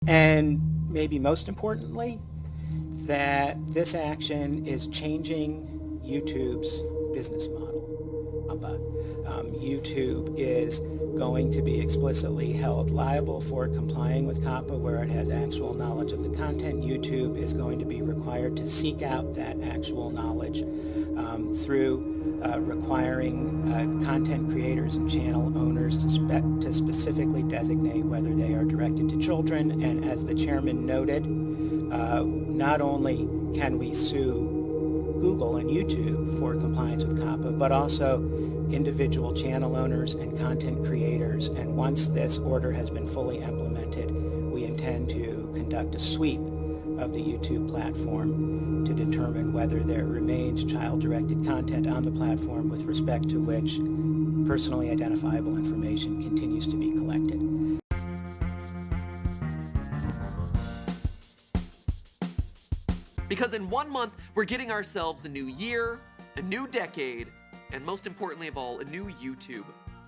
And maybe most importantly, that this action is changing YouTube's business model. YouTube is going to be explicitly held liable for complying with COPPA where it has actual knowledge of the content. YouTube is going to be required to seek out that actual knowledge through requiring content creators and channel owners to specifically designate whether they are directed to children. And as the chairman noted, not only can we sue Google and YouTube for compliance with COPPA, but also individual channel owners and content creators. And once this order has been fully implemented, we intend to conduct a sweep of the YouTube platform to determine whether there remains child-directed content on the platform with respect to which personally identifiable information continues to be collected. Because in 1 month, we're getting ourselves a new year, a new decade, and most importantly of all, a new YouTube.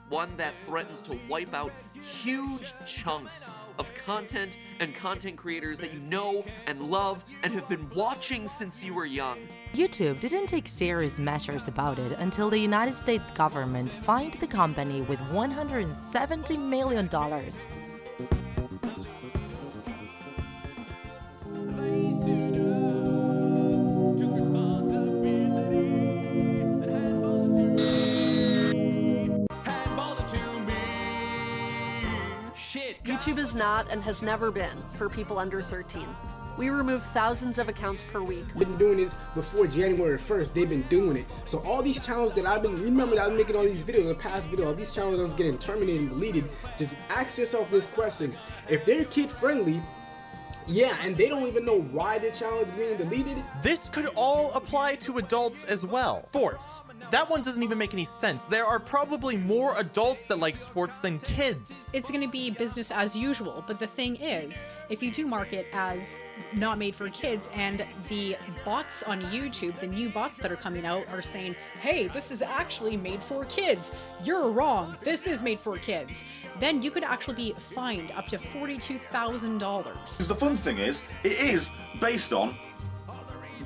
One that threatens to wipe out huge chunks of content and content creators that you know and love and have been watching since you were young. YouTube didn't take serious measures about it until the United States government fined the company with $170 million. YouTube is not and has never been for people under 13. We remove thousands of accounts per week. We've been doing this before January 1st. They've been doing it. So all these channels that remember that I was making all these videos, the past videos, all these channels that was getting terminated and deleted, just ask yourself this question. If they're kid friendly, yeah, and they don't even know why their channel is being deleted. This could all apply to adults as well. Sports. That one doesn't even make any sense. There are probably more adults that like sports than kids. It's going to be business as usual, but the thing is, if you do mark it as not made for kids and the bots on YouTube, the new bots that are coming out are saying, hey, this is actually made for kids. You're wrong. This is made for kids. Then you could actually be fined up to $42,000. The fun thing is, it is based on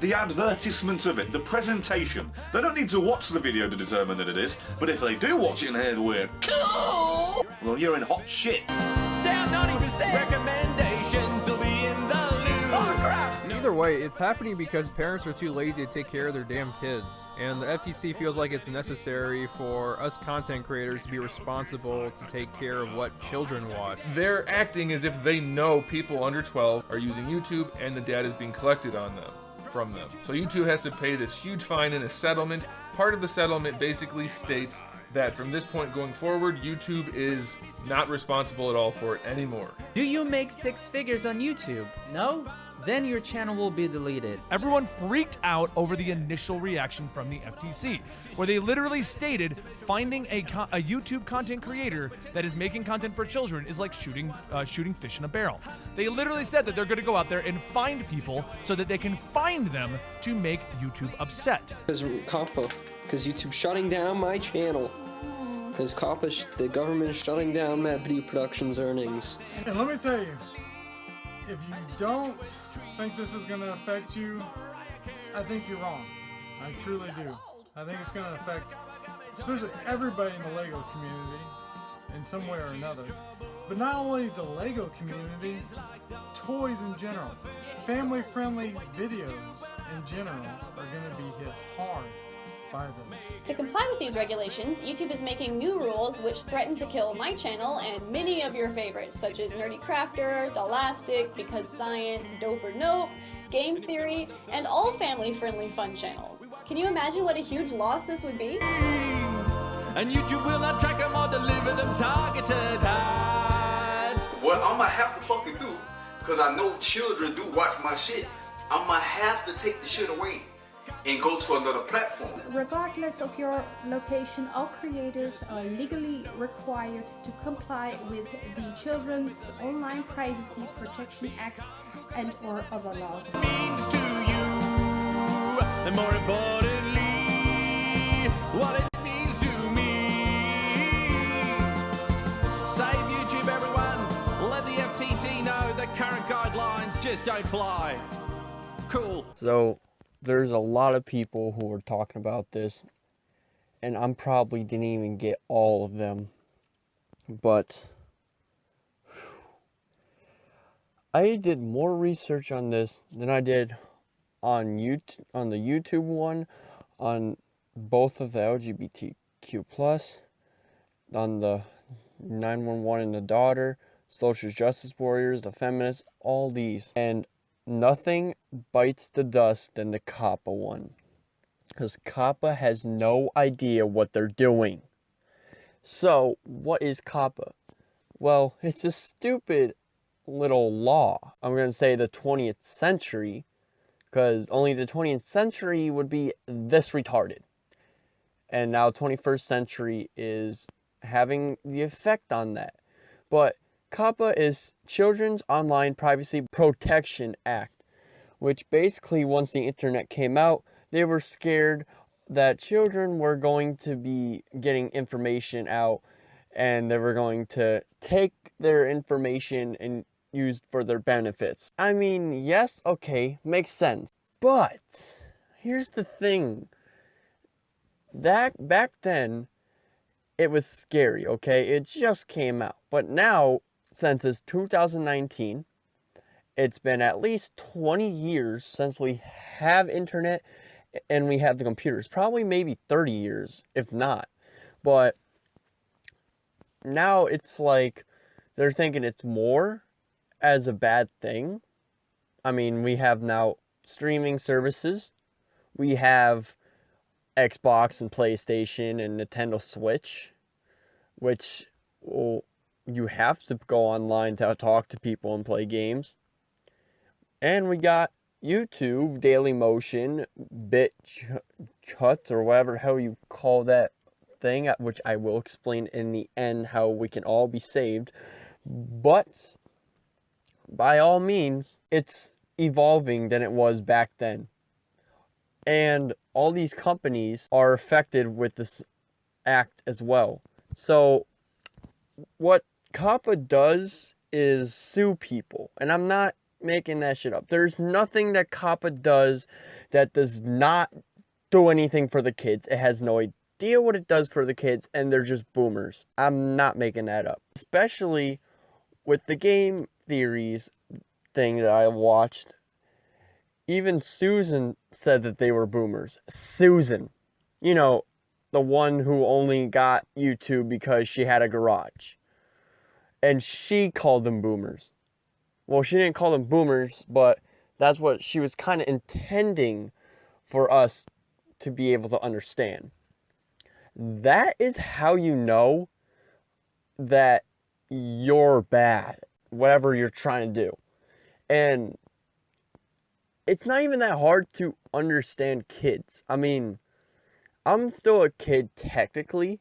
the advertisement of it, the presentation. They don't need to watch the video to determine that it is, but if they do watch it and hear the word cool, well, you're in hot shit. Down 90% recommendations will be in the loop. Oh crap! Either way, it's happening because parents are too lazy to take care of their damn kids, and the FTC feels like it's necessary for us content creators to be responsible to take care of what children watch. They're acting as if they know people under 12 are using YouTube and the data is being collected on them. From them. So YouTube has to pay this huge fine in a settlement. Part of the settlement basically states that from this point going forward, YouTube is not responsible at all for it anymore. Do you make 6 figures on YouTube? No? Then your channel will be deleted. Everyone freaked out over the initial reaction from the FTC, where they literally stated finding a YouTube content creator that is making content for children is like shooting fish in a barrel. They literally said that they're going to go out there and find people so that they can find them to make YouTube upset. Because COPPA, because YouTube's shutting down my channel. Because COPPA, the government is shutting down Matt Video Productions' earnings. And let me tell you, if you don't think this is going to affect you, I think you're wrong. I truly do. I think it's going to affect especially everybody in the LEGO community in some way or another. But not only the LEGO community, toys in general. Family-friendly videos in general are going to be hit hard by this. To comply with these regulations, YouTube is making new rules which threaten to kill my channel and many of your favorites, such as Nerdy Crafter, Dollastic, Because Science, Dope or Nope, Game Theory, and all family-friendly fun channels. Can you imagine what a huge loss this would be? And YouTube will not track them or deliver them targeted ads. What I'm gonna have to fucking do, because I know children do watch my shit, I'm gonna have to take the shit away and go to another platform. Regardless of your location, all creators are legally required to comply with the Children's Online Privacy Protection Act and or other laws. Means to you, and more importantly, what it means to me. Save YouTube, everyone. Let the FTC know that current guidelines just don't fly. Cool. So there's a lot of people who are talking about this, and I'm probably didn't even get all of them, but I did more research on this than I did on YouTube, on the YouTube one, on both of the LGBTQ plus, on the 911 and the daughter, social justice warriors, the feminists, all these, and nothing bites the dust than the COPPA one, because COPPA has no idea what they're doing. So what is COPPA? Well, it's a stupid little law. I'm going to say the 20th century, because only the 20th century would be this retarded. And now 21st century is having the effect on that. But COPPA is Children's Online Privacy Protection Act, which basically once the internet came out, they were scared that children were going to be getting information out and they were going to take their information and used for their benefits. I mean, yes, okay, makes sense. But here's the thing. That back then, it was scary, okay? It just came out. But now, since it's 2019, it's been at least 20 years since we have internet and we have the computers. Probably maybe 30 years, if not. But now it's like they're thinking it's more as a bad thing. I mean, we have now streaming services. We have Xbox and PlayStation and Nintendo Switch, which, well, you have to go online to talk to people and play games. And we got YouTube, Dailymotion, BitChut, or whatever the hell you call that thing, which I will explain in the end how we can all be saved. But by all means, it's evolving than it was back then. And all these companies are affected with this act as well. So what COPPA does is sue people. And I'm not making that shit up. There's nothing that COPPA does that does not do anything for the kids. It has no idea what it does for the kids, and they're just boomers. I'm not making that up. Especially with the game theories thing that I watched. Even Susan said that they were boomers. Susan. You know, the one who only got YouTube because she had a garage. And she called them boomers. Well, she didn't call them boomers, but that's what she was kind of intending for us to be able to understand. That is how you know that you're bad, whatever you're trying to do. And it's not even that hard to understand kids. I mean, I'm still a kid technically,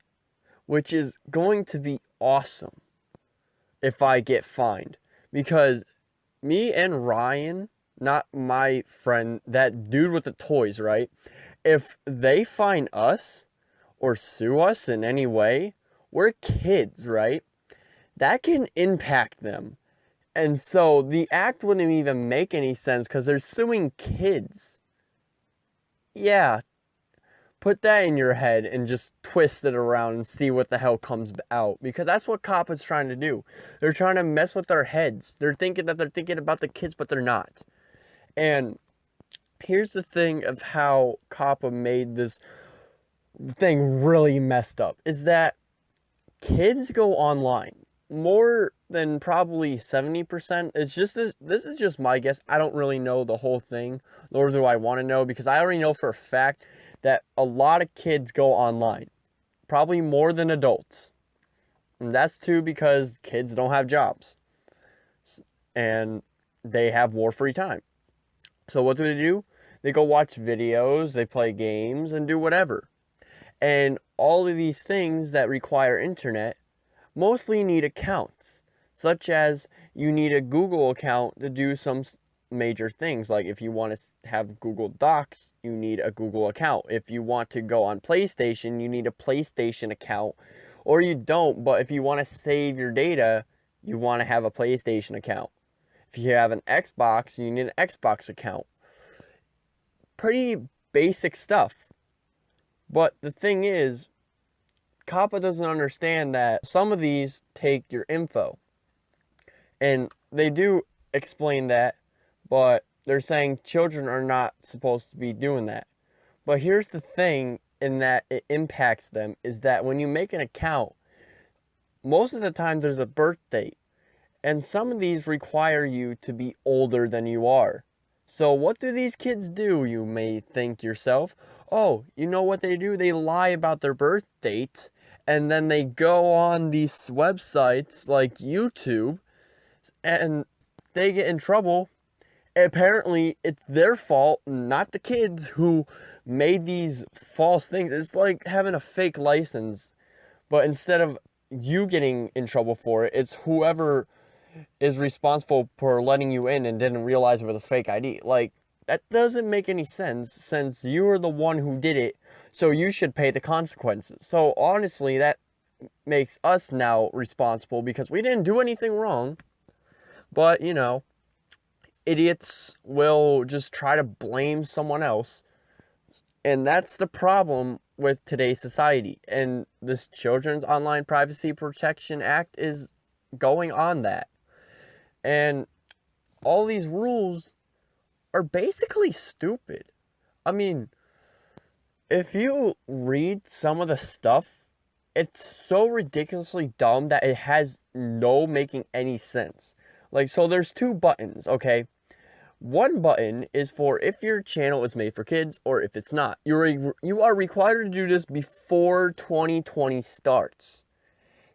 which is going to be awesome if I get fined. Because me and Ryan, not my friend, that dude with the toys, right? If they fine us or sue us in any way, we're kids, right? That can impact them. And so the act wouldn't even make any sense because they're suing kids. Yeah, put that in your head and just twist it around and see what the hell comes out. Because that's what COPPA's trying to do. They're trying to mess with their heads. They're thinking that they're thinking about the kids, but they're not. And here's the thing of how COPPA made this thing really messed up. Is that kids go online. More than probably 70%. It's just this is just my guess. I don't really know the whole thing, nor do I want to know, because I already know for a fact that a lot of kids go online. Probably more than adults. And that's too because kids don't have jobs. And they have more free time. So what do? They go watch videos, they play games, and do whatever. And all of these things that require internet mostly need accounts, such as you need a Google account to do some major things. Like if you want to have Google Docs, you need a Google account. If you want to go on PlayStation, you need a PlayStation account. Or you don't, but if you want to save your data, you want to have a PlayStation account. If If you have an Xbox, you need an Xbox account. Pretty basic stuff. But the thing is, COPPA doesn't understand that some of these take your info. And they do explain that, but they're saying children are not supposed to be doing that. But here's the thing in that it impacts them is that when you make an account, most of the time there's a birth date. And some of these require you to be older than you are. So what do these kids do, you may think yourself? Oh, you know what they do? They lie about their birth date, and then they go on these websites like YouTube, and they get in trouble. Apparently, it's their fault, not the kids who made these false things. It's like having a fake license, but instead of you getting in trouble for it, it's whoever is responsible for letting you in and didn't realize it was a fake ID. Like, that doesn't make any sense since you were the one who did it, so you should pay the consequences. So honestly, that makes us now responsible because we didn't do anything wrong. But, you know, idiots will just try to blame someone else. And that's the problem with today's society. And this Children's Online Privacy Protection Act is going on that. And all these rules are basically stupid. I mean, if you read some of the stuff, it's so ridiculously dumb that it has no making any sense. Like, so there's two buttons, okay? One button is for if your channel is made for kids or if it's not. You are required to do this before 2020 starts.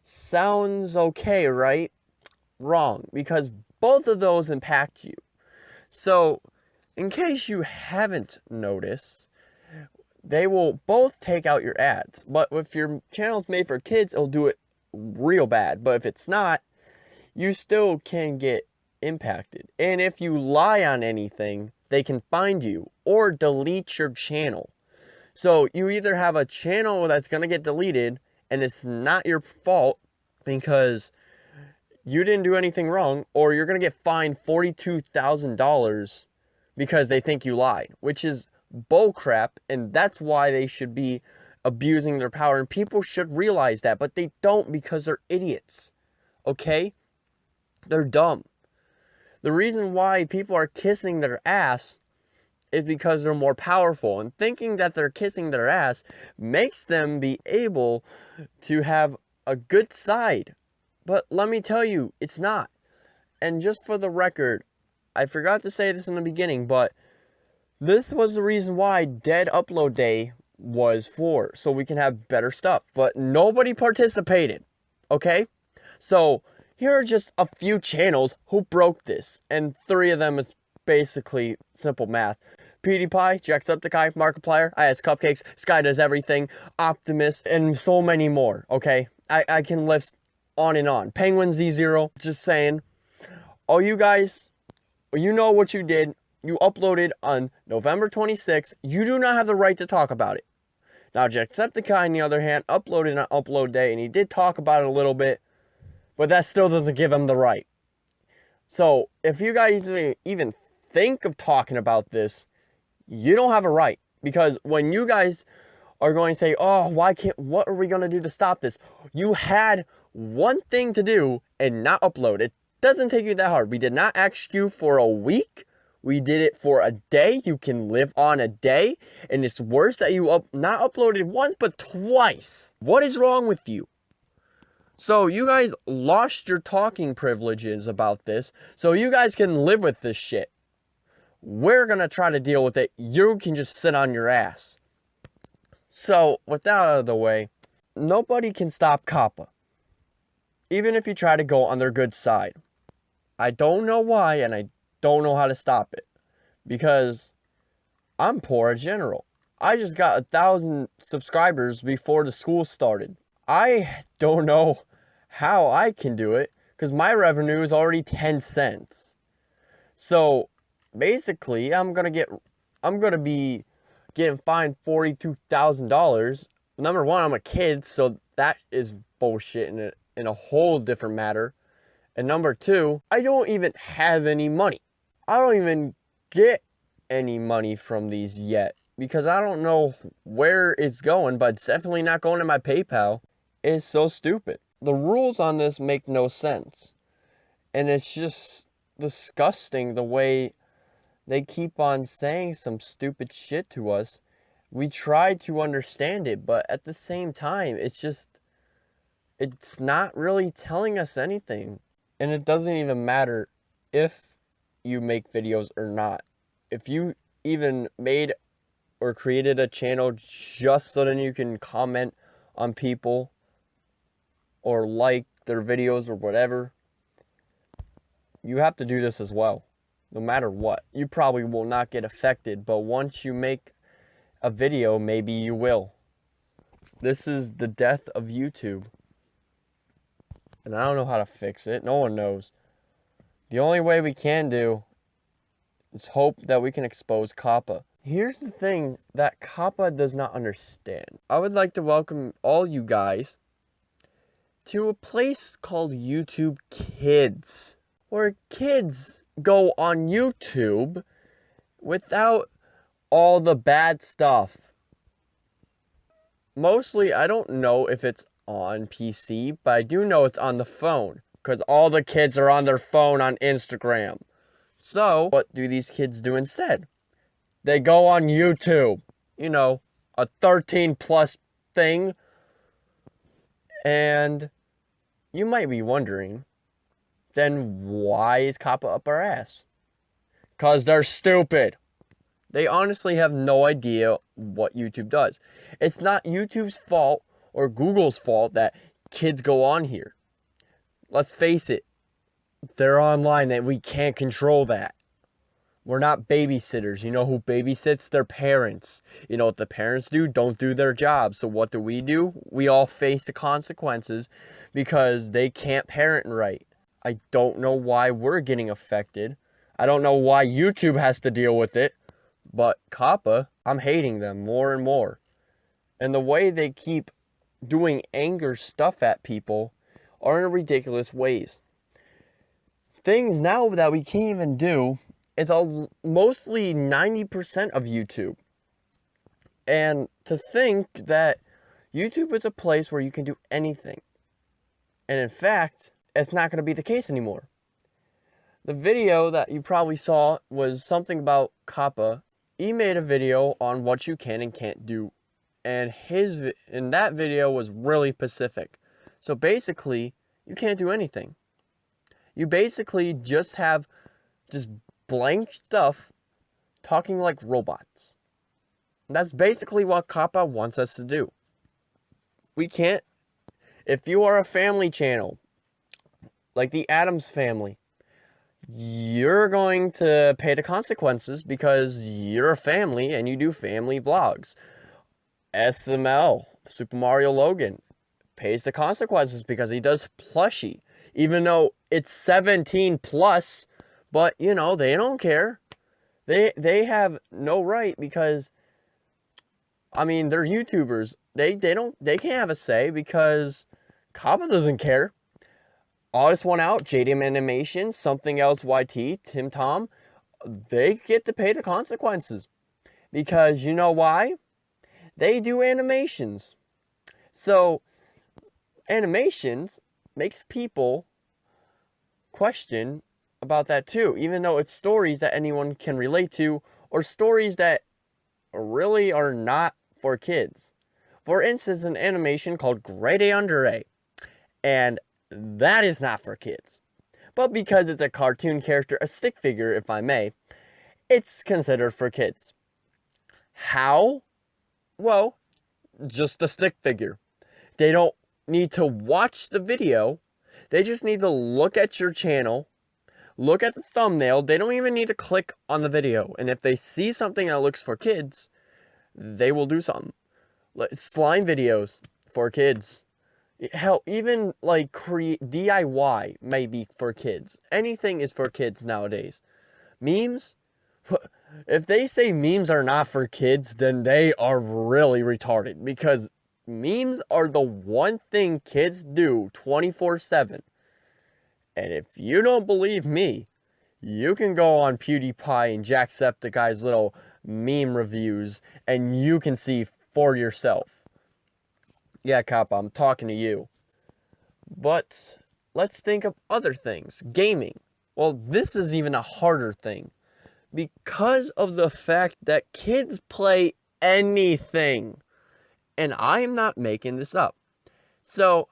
Sounds okay, right? Wrong, because both of those impact you. So, in case you haven't noticed, they will both take out your ads. But if your channel's made for kids, it'll do it real bad. But if it's not, you still can get impacted. And if you lie on anything, they can find you or delete your channel. So you either have a channel that's going to get deleted and it's not your fault because you didn't do anything wrong, or you're going to get fined $42,000 because they think you lied, which is bullcrap, and that's why they should be abusing their power, and people should realize that, but they don't because they're idiots, okay? They're dumb. The reason why people are kissing their ass is because they're more powerful, and thinking that they're kissing their ass makes them be able to have a good side. But let me tell you, it's not. And just for the record, I forgot to say this in the beginning, but this was the reason why Dead Upload Day was for, so we can have better stuff. But nobody participated, okay? So here are just a few channels who broke this, and 3 of them is basically simple math. PewDiePie, Jacksepticeye, Markiplier, I has Cupcakes, Sky Does Everything, Optimus, and so many more, okay? I can list on and on. Penguin Z0, just saying. Oh, you guys, you know what you did. You uploaded on November 26th. You do not have the right to talk about it. Now, Jacksepticeye, on the other hand, uploaded on upload day, and he did talk about it a little bit, but that still doesn't give him the right. So, if you guys even think of talking about this, you don't have a right. Because when you guys are going to say, oh, what are we going to do to stop this? You had one thing to do and not upload. It doesn't take you that hard. We did not ask you for a week. We did it for a day. You can live on a day. And it's worse that you not uploaded once, but twice. What is wrong with you? So you guys lost your talking privileges about this. So you guys can live with this shit. We're going to try to deal with it. You can just sit on your ass. So with that out of the way, nobody can stop COPPA. Even if you try to go on their good side. I don't know why, and I don't know how to stop it. Because I'm poor in general. I just got 1,000 subscribers before the school started. I don't know how I can do it, because my revenue is already 10 cents. So, basically, I'm gonna be getting fined $42,000. Number one, I'm a kid, so that is bullshit in a whole different matter. And number two, I don't even have any money. I don't even get any money from these yet because I don't know where it's going, but it's definitely not going to my PayPal. It's so stupid. The rules on this make no sense. And it's just disgusting the way they keep on saying some stupid shit to us. We try to understand it, but at the same time, it's not really telling us anything. And it doesn't even matter if you make videos or not. If you even made or created a channel just so then you can comment on people or like their videos or whatever, you have to do this as well. No matter what. You probably will not get affected, but once you make a video, maybe you will. This is the death of YouTube. And I don't know how to fix it. No one knows. The only way we can do is hope that we can expose COPPA. Here's the thing that COPPA does not understand. I would like to welcome all you guys to a place called YouTube Kids, where kids go on YouTube without all the bad stuff. Mostly, I don't know if it's on PC, but I do know it's on the phone, because all the kids are on their phone on Instagram. So, what do these kids do instead? They go on YouTube, you know, a 13 plus thing, and you might be wondering, then why is COPPA up our ass? Because they're stupid. They honestly have no idea what YouTube does. It's not YouTube's fault or Google's fault that kids go on here. Let's face it, they're online and we can't control that. We're not babysitters. You know who babysits? Their parents. You know what the parents do? Don't do their job. So what do? We all face the consequences because they can't parent right. I don't know why we're getting affected. I don't know why YouTube has to deal with it. But COPPA, I'm hating them more and more. And the way they keep doing anger stuff at people are in ridiculous ways. Things now that we can't even do is mostly 90% of YouTube. And to think that YouTube is a place where you can do anything. And in fact, it's not going to be the case anymore. The video that you probably saw was something about COPPA. He made a video on what you can and can't do. And that video was really specific. So basically, you can't do anything. You basically just have blank stuff talking like robots. And that's basically what COPPA wants us to do. We can't. If you are a family channel, like the Addams Family, you're going to pay the consequences because you're a family and you do family vlogs. SML, Super Mario Logan, pays the consequences because he does plushie. Even though it's 17 plus, but you know, they don't care. They have no right because, I mean, they're YouTubers. They can't have a say because COPPA doesn't care. August One Out, JDM Animation, Something Else YT, Tim Tom, they get to pay the consequences. Because you know why? They do animations. So, animations makes people question about that too. Even though it's stories that anyone can relate to, or stories that really are not for kids. For instance, an animation called Grade A Under A. And that is not for kids. But because it's a cartoon character, a stick figure, if I may, it's considered for kids. How? Well, just a stick figure. They don't need to watch the video. They just need to look at your channel, look at the thumbnail. They don't even need to click on the video. And if they see something that looks for kids, they will do something. Like slime videos for kids. Hell, even like DIY may be for kids. Anything is for kids nowadays. Memes? If they say memes are not for kids, then they are really retarded. Because memes are the one thing kids do 24/7. And if you don't believe me, you can go on PewDiePie and Jacksepticeye's little meme reviews and you can see for yourself. Yeah, Coppa, I'm talking to you. But let's think of other things. Gaming. Well, this is even a harder thing. Because of the fact that kids play anything. And I am not making this up. So,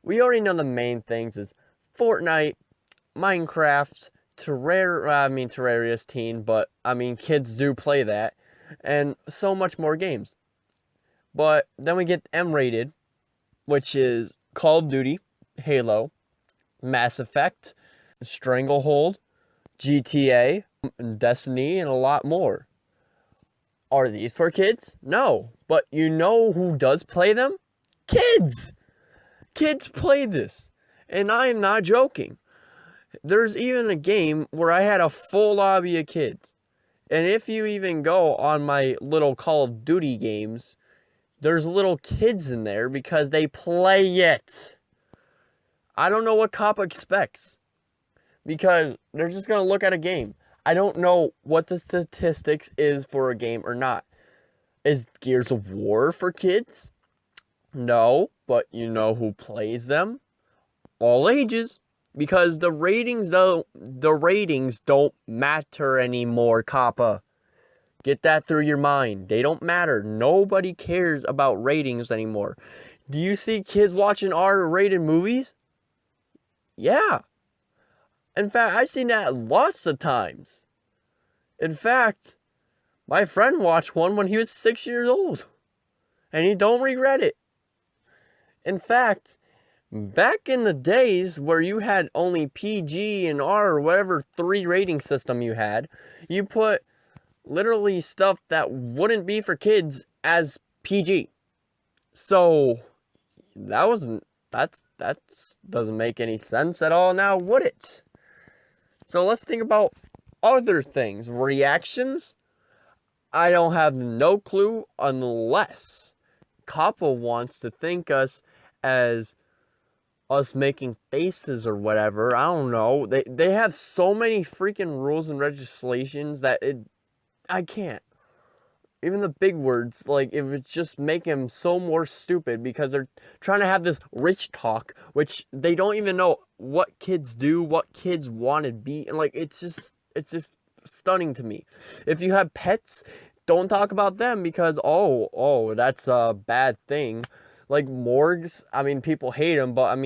we already know the main things is Fortnite, Minecraft, Terraria's teen, but kids do play that, and so much more games. But then we get M-rated, which is Call of Duty, Halo, Mass Effect, Stranglehold, GTA, Destiny, and a lot more. Are these for kids? No. But you know who does play them? Kids! Kids play this. And I am not joking. There's even a game where I had a full lobby of kids. And if you even go on my little Call of Duty games, there's little kids in there because they play it. I don't know what COPPA expects. Because they're just going to look at a game. I don't know what the statistics is for a game or not. Is Gears of War for kids? No, but you know who plays them? All ages. Because the ratings don't matter anymore, COPPA. Get that through your mind. They don't matter. Nobody cares about ratings anymore. Do you see kids watching R-rated movies? Yeah. In fact, I've seen that lots of times. In fact, my friend watched one when he was 6 years old. And he don't regret it. In fact, back in the days where you had only PG and R or whatever 3 rating system you had, you put literally stuff that wouldn't be for kids as PG. So that doesn't make any sense at all now, would it? So let's think about other things. Reactions? I don't have no clue unless COPPA wants to think us as us making faces or whatever. I don't know. They have so many freaking rules and legislations that I can't. Even the big words, like, it would just make them so more stupid because they're trying to have this rich talk, which they don't even know what kids do, what kids want to be, and, like, it's just stunning to me. If you have pets, don't talk about them because, oh, that's a bad thing. Like, Morgs, people hate them, but,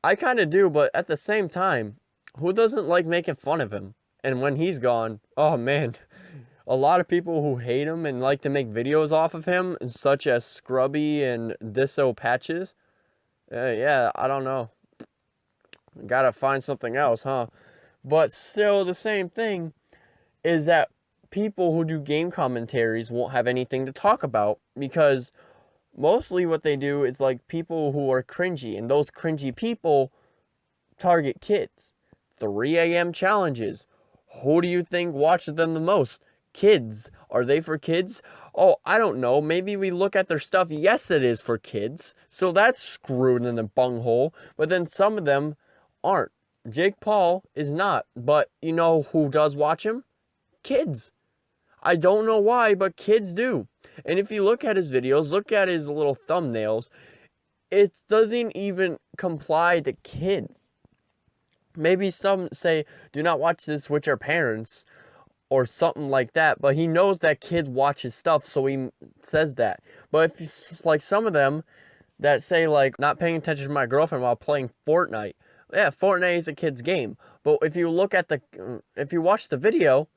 I kind of do, but at the same time, who doesn't like making fun of him? And when he's gone, oh, man, a lot of people who hate him and like to make videos off of him, such as Scrubby and Disso Patches, yeah, I don't know. Gotta find something else, huh? But still, the same thing is that people who do game commentaries won't have anything to talk about because mostly what they do is like people who are cringy, and those cringy people target kids. 3 a.m. challenges. Who do you think watches them the most? Kids. Are they for kids? Oh, I don't know. Maybe we look at their stuff. Yes, it is for kids. So that's screwed in the bunghole. But then some of them aren't. Jake Paul is not. But you know who does watch him? Kids. I don't know why, but kids do. And if you look at his videos, look at his little thumbnails, it doesn't even comply to kids. Maybe some say, do not watch this with your parents, or something like that, but he knows that kids watch his stuff, so he says that. But if you, like some of them that say, like, not paying attention to my girlfriend while playing Fortnite, yeah, Fortnite is a kid's game. But if you look at if you watch the video,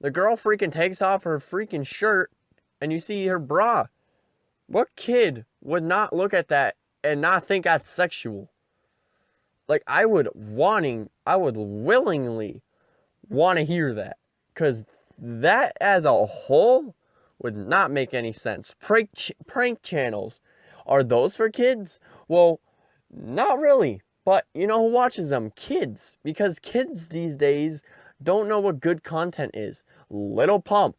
the girl freaking takes off her freaking shirt, and you see her bra. What kid would not look at that and not think that's sexual? Like, I would willingly want to hear that. Because that as a whole would not make any sense. Prank channels, are those for kids? Well, not really. But you know who watches them? Kids. Because kids these days don't know what good content is. Little Pump,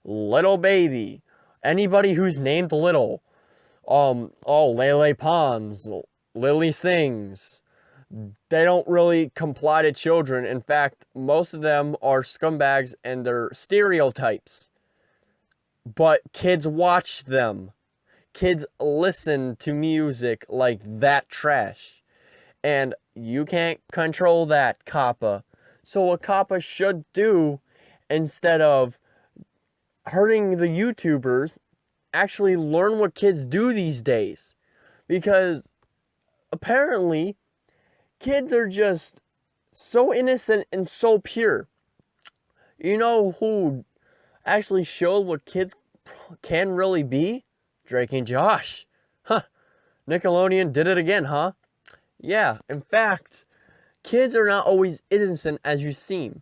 Little Baby, anybody who's named Little. Lele Pons, Lily Sings, they don't really comply to children. In fact, most of them are scumbags and they're stereotypes. But kids watch them. Kids listen to music like that trash. And you can't control that, COPPA. So what COPPA should do, instead of hurting the YouTubers, actually learn what kids do these days. Because apparently, kids are just so innocent and so pure. You know who actually showed what kids can really be? Drake and Josh. Huh. Nickelodeon did it again, huh? Yeah, in fact, kids are not always innocent as you seem.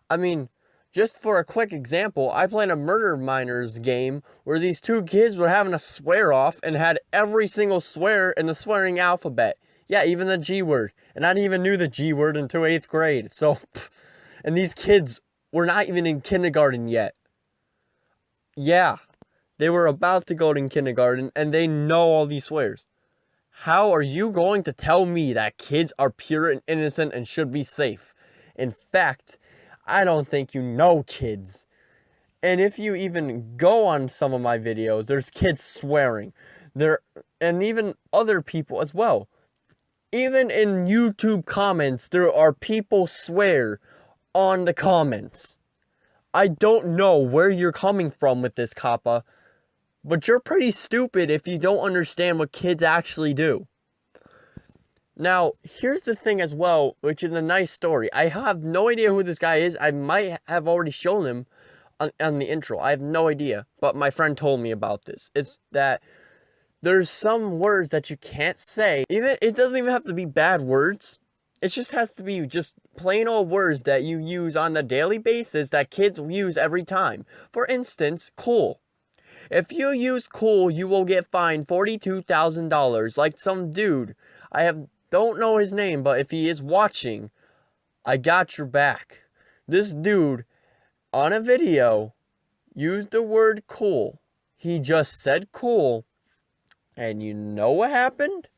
I mean, just for a quick example, I played a Murder Miners game where these two kids were having a swear off and had every single swear in the swearing alphabet. Yeah, even the G word. And I didn't even knew the G word until 8th grade. So, and these kids were not even in kindergarten yet. Yeah, they were about to go to kindergarten and they know all these swears. How are you going to tell me that kids are pure and innocent and should be safe? In fact, I don't think you know kids. And if you even go on some of my videos, there's kids swearing. And even other people as well. Even in YouTube comments, there are people swear on the comments. I don't know where you're coming from with this, COPPA, but you're pretty stupid if you don't understand what kids actually do. Now, here's the thing as well, which is a nice story. I have no idea who this guy is. I might have already shown him on the intro. I have no idea, but my friend told me about this. It's that there's some words that you can't say. It doesn't even have to be bad words. It just has to be just plain old words that you use on the daily basis that kids use every time. For instance, cool. If you use cool, you will get fined $42,000. Like some dude. Don't know his name, but if he is watching, I got your back. This dude, on a video, used the word cool. He just said cool. And you know what happened?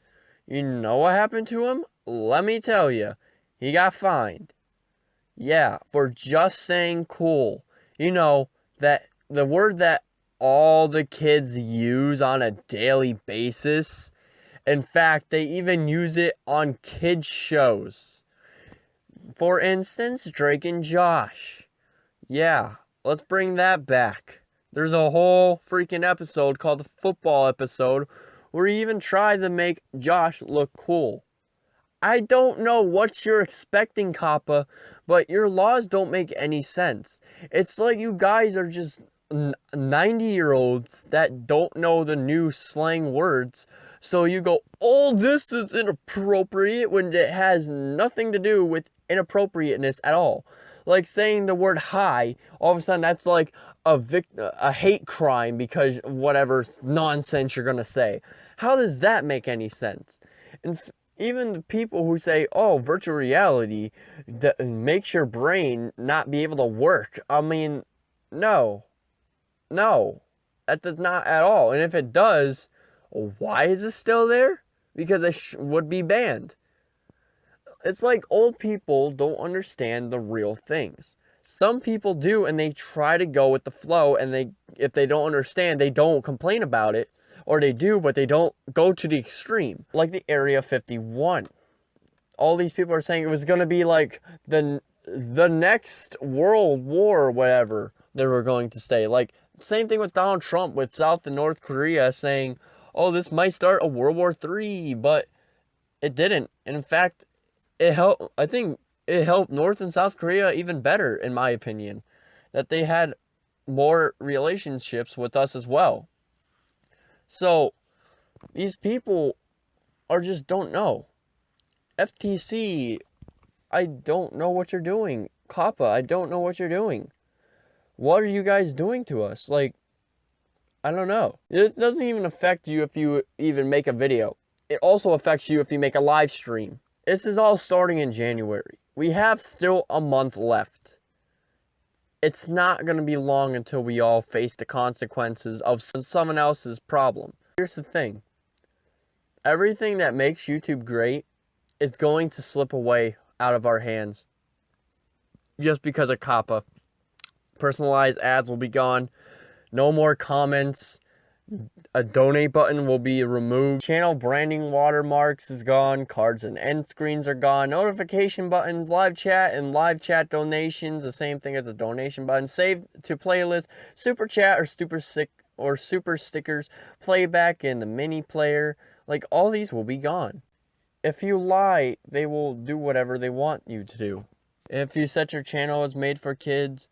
You know what happened to him? Let me tell you. He got fined. Yeah, for just saying cool. You know, that the word that all the kids use on a daily basis. In fact, they even use it on kids' shows. For instance, Drake and Josh. Yeah, let's bring that back. There's a whole freaking episode called the football episode where he even tried to make Josh look cool. I don't know what you're expecting, COPPA, but your laws don't make any sense. It's like you guys are just 90-year-olds that don't know the new slang words. So you go, oh, this is inappropriate, when it has nothing to do with inappropriateness at all. Like saying the word hi, all of a sudden that's like a hate crime because of whatever nonsense you're going to say. How does that make any sense? And even the people who say, oh, virtual reality makes your brain not be able to work. I mean, no, that does not at all. And if it does, why is it still there? Because it would be banned. It's like old people don't understand the real things. Some people do, and they try to go with the flow, and if they don't understand, they don't complain about it. Or they do, but they don't go to the extreme. Like the Area 51. All these people are saying it was going to be like the next World War or whatever they were going to say. Like, same thing with Donald Trump with South and North Korea saying, oh, this might start a World War III, but it didn't. And in fact, I think it helped North and South Korea even better, in my opinion. That they had more relationships with us as well. So, these people just don't know. FTC, I don't know what you're doing. COPPA, I don't know what you're doing. What are you guys doing to us? Like, I don't know. This doesn't even affect you if you even make a video. It also affects you if you make a live stream. This is all starting in January. We have still a month left. It's not going to be long until we all face the consequences of someone else's problem. Here's the thing. Everything that makes YouTube great it's going to slip away out of our hands just because of COPPA. Personalized ads will be gone. No more comments. A donate button will be removed. Channel branding watermarks is gone. Cards and end screens are gone. Notification buttons, live chat, and live chat donations, the same thing as a donation button. Save to playlist, super chat, or super stickers, playback, and the mini player. Like, all these will be gone. If you lie, they will do whatever they want you to do. If you set your channel as made for kids,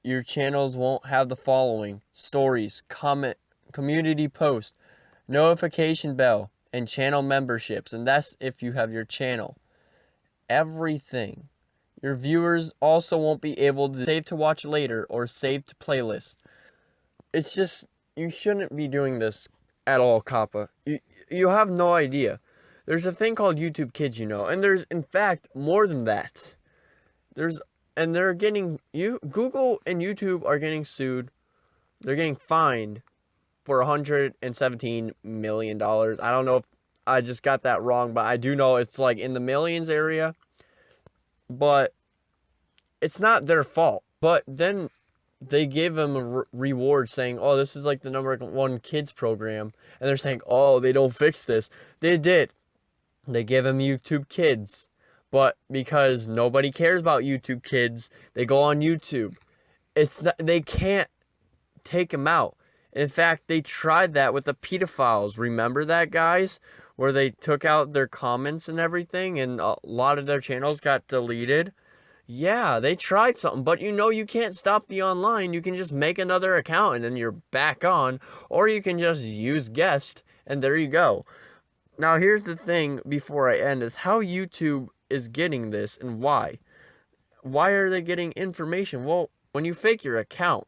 your channels won't have the following: stories, comment, community post, notification bell, and channel memberships. And that's if you have your channel. Everything. Your viewers also won't be able to save to watch later or save to playlist. It's just, you shouldn't be doing this at all, COPPA. You have no idea. There's a thing called YouTube Kids, and there's, in fact, more than that. They're getting, Google and YouTube are getting sued. They're getting fined for $117 million. I don't know if I just got that wrong, but I do know it's like in the millions area. But it's not their fault. But then they gave them a reward saying, oh, this is like the #1 kids program. And they're saying, oh, they don't fix this. They did. They gave them YouTube Kids. But because nobody cares about YouTube Kids, they go on YouTube. They can't take them out. In fact, they tried that with the pedophiles. Remember that, guys? Where they took out their comments and everything, and a lot of their channels got deleted. Yeah, they tried something, but you can't stop the online. You can just make another account and then you're back on, or you can just use guest, and there you go. Now, here's the thing before I end, is how YouTube is getting this and why. Why are they getting information? Well, when you fake your account,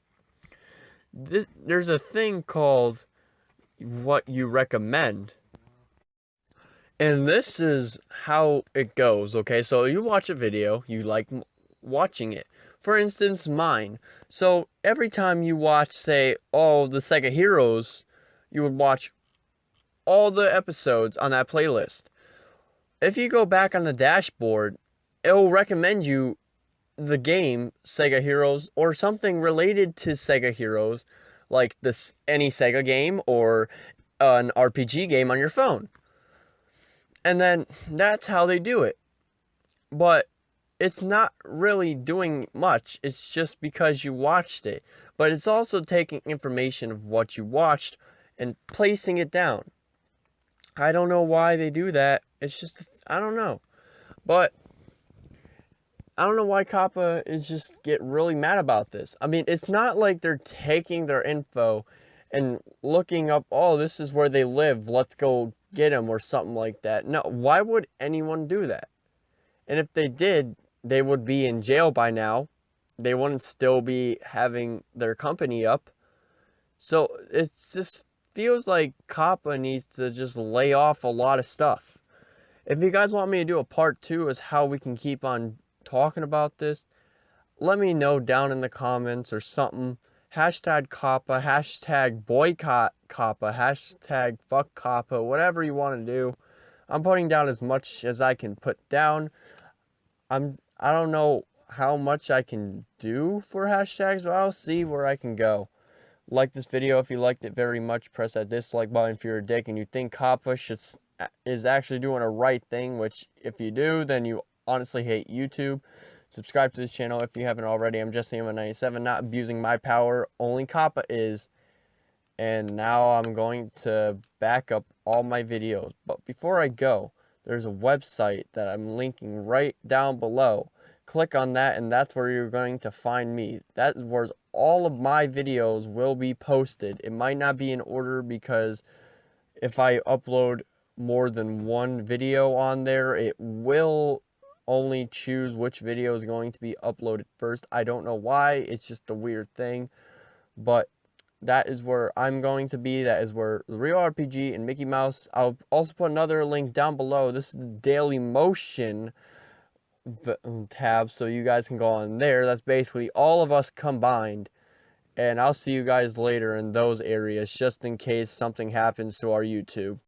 there's a thing called what you recommend. And this is how it goes, okay? So you watch a video, you like watching it. For instance, mine. So every time you watch, say, the Sega Heroes, you would watch all the episodes on that playlist. If you go back on the dashboard, it will recommend you the game Sega Heroes or something related to Sega Heroes, like any Sega game or an RPG game on your phone. And then that's how they do it. But it's not really doing much. It's just because you watched it. But it's also taking information of what you watched and placing it down. I don't know why they do that. It's just, I don't know. But I don't know why COPPA is just get really mad about this. I mean, it's not like they're taking their info and looking up, this is where they live, let's go get them or something like that. No, why would anyone do that? And if they did, they would be in jail by now. They wouldn't still be having their company up. So it just feels like COPPA needs to just lay off a lot of stuff. If you guys want me to do a part 2 as how we can keep on talking about this, let me know down in the comments or something. Hashtag COPPA, hashtag boycott COPPA, hashtag fuck COPPA, whatever you want to do. I'm putting down as much as I can put down. I don't know how much I can do for hashtags, but I'll see where I can go. Like this video if you liked it very much. Press that dislike button if you're a dick and you think COPPA is actually doing a right thing, which if you do, then you honestly hate YouTube. Subscribe to this channel if you haven't already. I'm Jesse97, not abusing my power. Only COPPA is. And now I'm going to back up all my videos. But before I go, there's a website that I'm linking right down below. Click on that and that's where you're going to find me. That is where all of my videos will be posted. It might not be in order because if I upload more than one video on there, it will only choose which video is going to be uploaded first. I don't know why. It's just a weird thing. But that is where I'm going to be. That is where the Real RPG and Mickey Mouse. I'll also put another link down below. This is the Daily Motion tab, so you guys can go on there. That's basically all of us combined. And I'll see you guys later in those areas, just in case something happens to our YouTube.